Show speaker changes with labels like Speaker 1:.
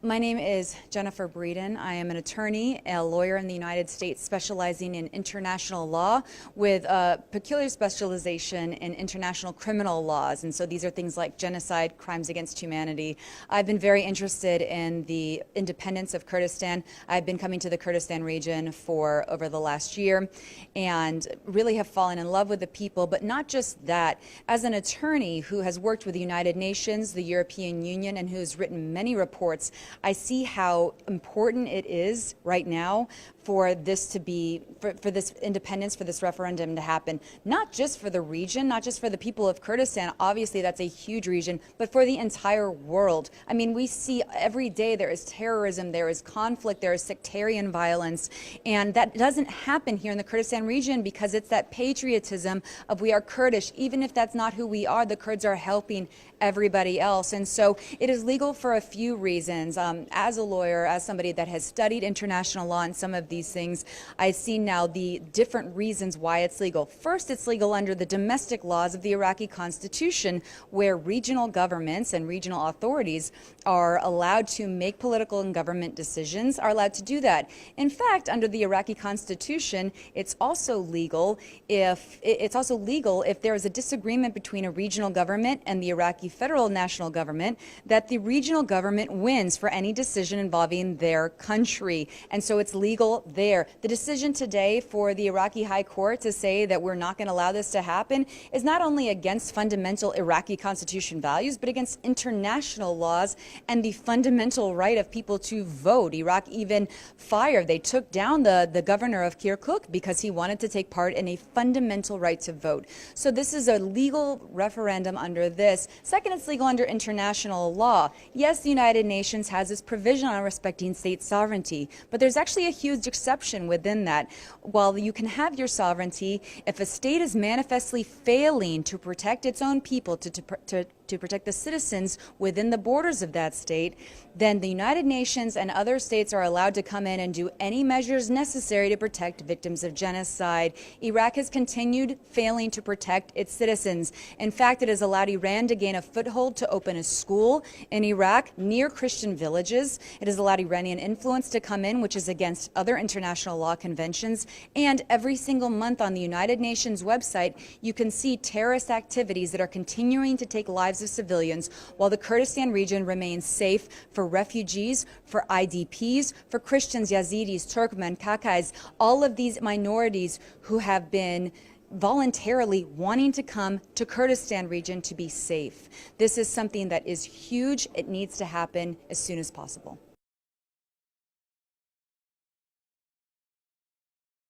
Speaker 1: My name is Jennifer Breeden. I am an attorney, a lawyer in the United States specializing in international law with a peculiar specialization in international criminal laws. And so these are things like genocide, crimes against humanity. I've been very interested in the independence of Kurdistan. I've been coming to the Kurdistan region for over the last year and really have fallen in love with the people. But not just that. As an attorney who has worked with the United Nations, the European Union, and who has written many reports, I see how important it is right now for this to be, for this independence, for this referendum to happen, not just for the region, not just for the people of Kurdistan, obviously that's a huge region, but for the entire world. I mean, we see every day there is terrorism, there is conflict, there is sectarian violence, and that doesn't happen here in the Kurdistan region because it's that patriotism of we are Kurdish. Even if that's not who we are, the Kurds are helping everybody else. And so it is legal for a few reasons. As a lawyer, as somebody that has studied international law and some of these things, I see now the different reasons why it's legal. First, it's legal under the domestic laws of the Iraqi constitution, where regional governments and regional authorities are allowed to make political and government decisions, are allowed to do that. In fact, under the Iraqi constitution, it's also legal if there is a disagreement between a regional government and the Iraqi federal national government, that the regional government wins for any decision involving their country. And so it's legal there. The decision today for the Iraqi High Court to say that we're not going to allow this to happen is not only against fundamental Iraqi constitution values, but against international laws and the fundamental right of people to vote. Iraq even they took down the governor of Kirkuk because he wanted to take part in a fundamental right to vote. So this is a legal referendum under this. Second, it's legal under international law. Yes, the United Nations has this provision on respecting state sovereignty, but there's actually a huge exception within that. While you can have your sovereignty, if a state is manifestly failing to protect its own people, to protect the citizens within the borders of that state, then the United Nations and other states are allowed to come in and do any measures necessary to protect victims of genocide. Iraq has continued failing to protect its citizens. In fact, it has allowed Iran to gain a foothold to open a school in Iraq near Christian villages. It has allowed Iranian influence to come in, which is against other international law conventions. And every single month on the United Nations website, you can see terrorist activities that are continuing to take lives of civilians, while the Kurdistan region remains safe for refugees, for IDPs, for Christians, Yazidis, Turkmen, Kakais, all of these minorities who have been voluntarily wanting to come to Kurdistan region to be safe. This is something that is huge. It needs to happen as soon as possible.